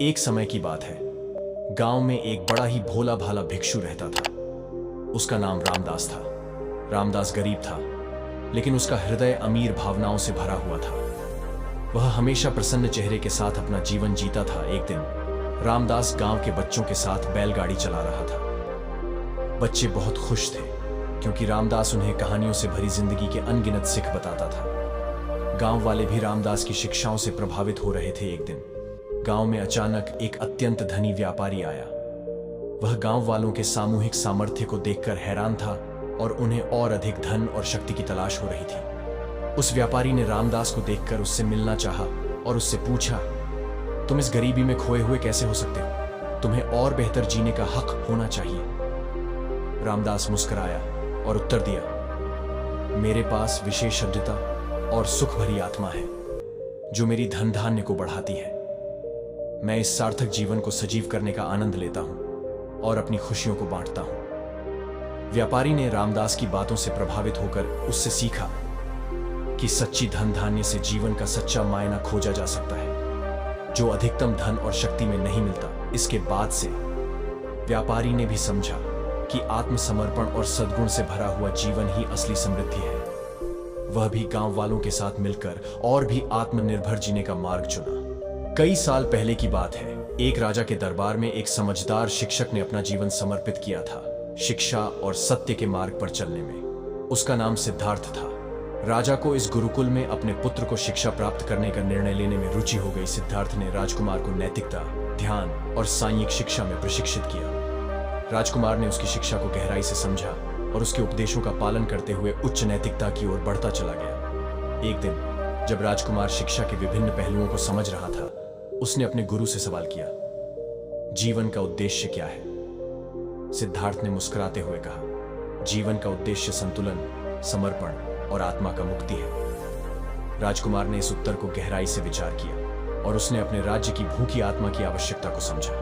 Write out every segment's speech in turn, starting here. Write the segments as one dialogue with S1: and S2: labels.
S1: एक समय की बात है। गांव में एक बड़ा ही भोला भाला भिक्षु रहता था। उसका नाम रामदास था। रामदास गरीब था, लेकिन उसका हृदय अमीर भावनाओं से भरा हुआ था। वह हमेशा प्रसन्न चेहरे के साथ अपना जीवन जीता था। एक दिन रामदास गांव के बच्चों के साथ बैलगाड़ी चला रहा था। बच्चे बहुत खुश थे, क्योंकि रामदास उन्हें कहानियों से भरी जिंदगी के अनगिनत सिख बताता था। गांव वाले भी रामदास की शिक्षाओं से प्रभावित हो रहे थे। एक दिन गांव में अचानक एक अत्यंत धनी व्यापारी आया। वह गांव वालों के सामूहिक सामर्थ्य को देखकर हैरान था और उन्हें और अधिक धन और शक्ति की तलाश हो रही थी। उस व्यापारी ने रामदास को देखकर उससे मिलना चाहा और उससे पूछा, तुम इस गरीबी में खोए हुए कैसे हो सकते हो? तुम्हें और बेहतर जीने का हक होना चाहिए। रामदास मुस्कुराया और उत्तर दिया, मेरे पास विशेषज्ञता और सुख भरी आत्मा है, जो मेरी धन धान्य को बढ़ाती है। मैं इस सार्थक जीवन को सजीव करने का आनंद लेता हूं और अपनी खुशियों को बांटता हूं। व्यापारी ने रामदास की बातों से प्रभावित होकर उससे सीखा कि सच्ची धन धान्य से जीवन का सच्चा मायना खोजा जा सकता है, जो अधिकतम धन और शक्ति में नहीं मिलता। इसके बाद से व्यापारी ने भी समझा कि आत्मसमर्पण और सद्गुण से भरा हुआ जीवन ही असली समृद्धि है। वह भी गांव वालों के साथ मिलकर और भी आत्मनिर्भर जीने का मार्ग चुना। कई साल पहले की बात है। एक राजा के दरबार में एक समझदार शिक्षक ने अपना जीवन समर्पित किया था, शिक्षा और सत्य के मार्ग पर चलने में। उसका नाम सिद्धार्थ था। राजा को इस गुरुकुल में अपने पुत्र को शिक्षा प्राप्त करने का निर्णय लेने में रुचि हो गई। सिद्धार्थ ने राजकुमार को नैतिकता, ध्यान और सांघिक शिक्षा में प्रशिक्षित किया। राजकुमार ने उसकी शिक्षा को गहराई से समझा और उसके उपदेशों का पालन करते हुए उच्च नैतिकता की ओर बढ़ता चला गया। एक दिन जब राजकुमार शिक्षा के विभिन्न पहलुओं को समझ रहा था, उसने अपने गुरु से सवाल किया, जीवन का उद्देश्य क्या है? सिद्धार्थ ने मुस्कुराते हुए कहा, जीवन का उद्देश्य संतुलन, समर्पण और आत्मा का मुक्ति है। राजकुमार ने इस उत्तर को गहराई से विचार किया और उसने अपने राज्य की भूखी आत्मा की आवश्यकता को समझा।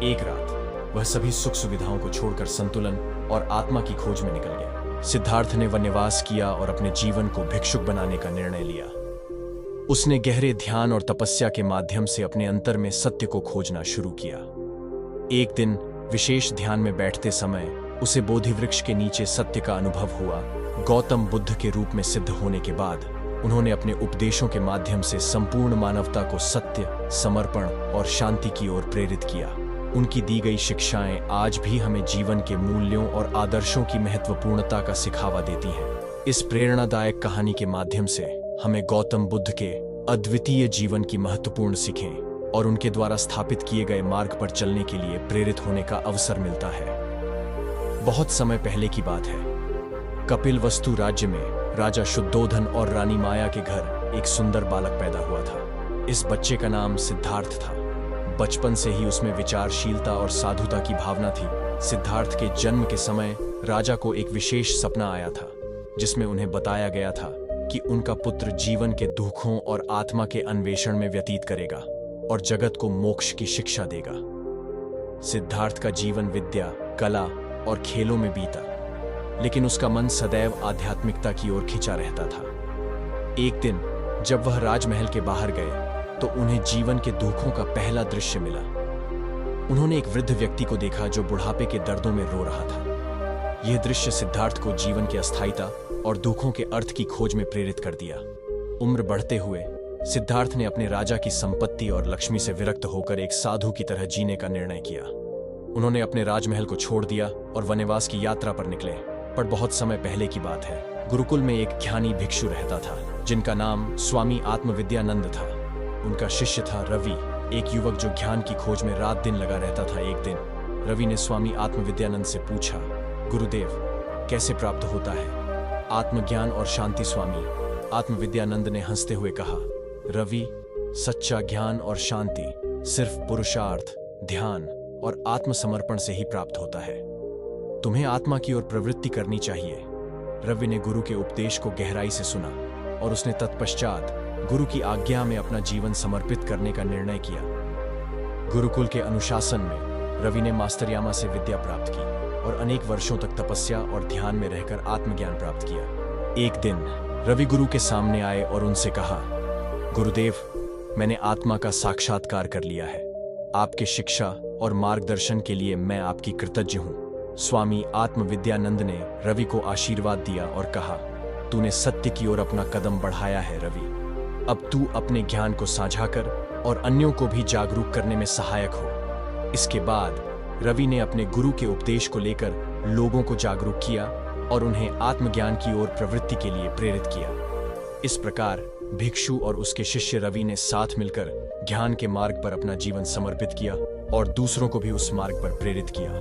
S1: एक रात वह सभी सुख सुविधाओं को छोड़कर संतुलन और आत्मा की खोज में निकल गया। सिद्धार्थ ने वनवास किया और अपने जीवन को भिक्षुक बनाने का निर्णय लिया। उसने गहरे ध्यान और तपस्या के माध्यम से अपने अंतर में सत्य को खोजना शुरू किया। एक दिन विशेष ध्यान में बैठते समय उसे बोधि वृक्ष के नीचे सत्य का अनुभव हुआ। गौतम बुद्ध के रूप में सिद्ध होने के बाद उन्होंने अपने उपदेशों के माध्यम से संपूर्ण मानवता को सत्य, समर्पण और शांति की ओर प्रेरित किया। उनकी दी गई शिक्षाएं आज भी हमें जीवन के मूल्यों और आदर्शों की महत्वपूर्णता का सिखावा देती हैं। इस प्रेरणादायक कहानी के माध्यम से हमें गौतम बुद्ध के अद्वितीय जीवन की महत्वपूर्ण सीखें और उनके द्वारा स्थापित किए गए मार्ग पर चलने के लिए प्रेरित होने का अवसर मिलता है। बहुत समय पहले की बात है। कपिलवस्तु राज्य में राजा शुद्धोधन और रानी माया के घर एक सुंदर बालक पैदा हुआ था। इस बच्चे का नाम सिद्धार्थ था। बचपन से ही उसमें विचारशीलता और साधुता की भावना थी। सिद्धार्थ के जन्म के समय राजा को एक विशेष सपना आया था, जिसमें उन्हें बताया गया था कि उनका पुत्र जीवन के दुखों और आत्मा के अन्वेषण में व्यतीत करेगा और जगत को मोक्ष की शिक्षा देगा। सिद्धार्थ का जीवन विद्या, कला और खेलों में बीता, लेकिन उसका मन सदैव आध्यात्मिकता की ओर खिंचा रहता था। एक दिन जब वह राजमहल के बाहर गए तो उन्हें जीवन के दुखों का पहला दृश्य मिला। उन्होंने एक वृद्ध व्यक्ति को देखा जो बुढ़ापे के दर्दों में रो रहा था। यह दृश्य सिद्धार्थ को जीवन की अस्थायीता और दुखों के अर्थ की खोज में प्रेरित कर दिया। उम्र बढ़ते हुए सिद्धार्थ ने अपने राजा की संपत्ति और लक्ष्मी से विरक्त होकर एक साधु की तरह जीने का निर्णय किया। उन्होंने अपने राजमहल को छोड़ दिया और वनवास की यात्रा पर निकले। पर बहुत समय पहले की बात है। गुरुकुल में एक ज्ञानी भिक्षु रहता था, जिनका नाम स्वामी आत्मविद्यानंद था। उनका शिष्य था रवि, एक युवक जो ज्ञान की खोज में रात दिन लगा रहता था। एक दिन रवि ने स्वामी आत्मविद्यानंद से पूछा, गुरुदेव, कैसे प्राप्त होता है आत्मज्ञान और शांति? स्वामी आत्मविद्यानंद ने हंसते हुए कहा, रवि, सच्चा ज्ञान और शांति सिर्फ पुरुषार्थ, ध्यान और आत्मसमर्पण से ही प्राप्त होता है। तुम्हें आत्मा की ओर प्रवृत्ति करनी चाहिए। रवि ने गुरु के उपदेश को गहराई से सुना और उसने तत्पश्चात गुरु की आज्ञा में अपना जीवन समर्पित करने का निर्णय किया। गुरुकुल के अनुशासन में रवि ने मास्टरयामा से विद्या प्राप्त की और अनेक वर्षों तक तपस्या और ध्यान में रहकर आत्मज्ञान प्राप्त किया। एक दिन रवि गुरु के सामने आए और उनसे कहा, गुरुदेव, मैंने आत्मा का साक्षात्कार कर लिया है। आपके शिक्षा और मार्गदर्शन के लिए मैं आपकी कृतज्ञ हूँ। स्वामी आत्मविद्यानंद ने रवि को आशीर्वाद दिया और कहा, तूने सत्य की ओर अपना कदम बढ़ाया है रवि। अब तू अपने ज्ञान को साझा कर और अन्यों को भी जागरूक करने में सहायक हो। इसके बाद रवि ने अपने गुरु के उपदेश को लेकर लोगों को जागरूक किया और उन्हें आत्मज्ञान की ओर प्रवृत्ति के लिए प्रेरित किया। इस प्रकार भिक्षु और उसके शिष्य रवि ने साथ मिलकर ज्ञान के मार्ग पर अपना जीवन समर्पित किया और दूसरों को भी उस मार्ग पर प्रेरित किया।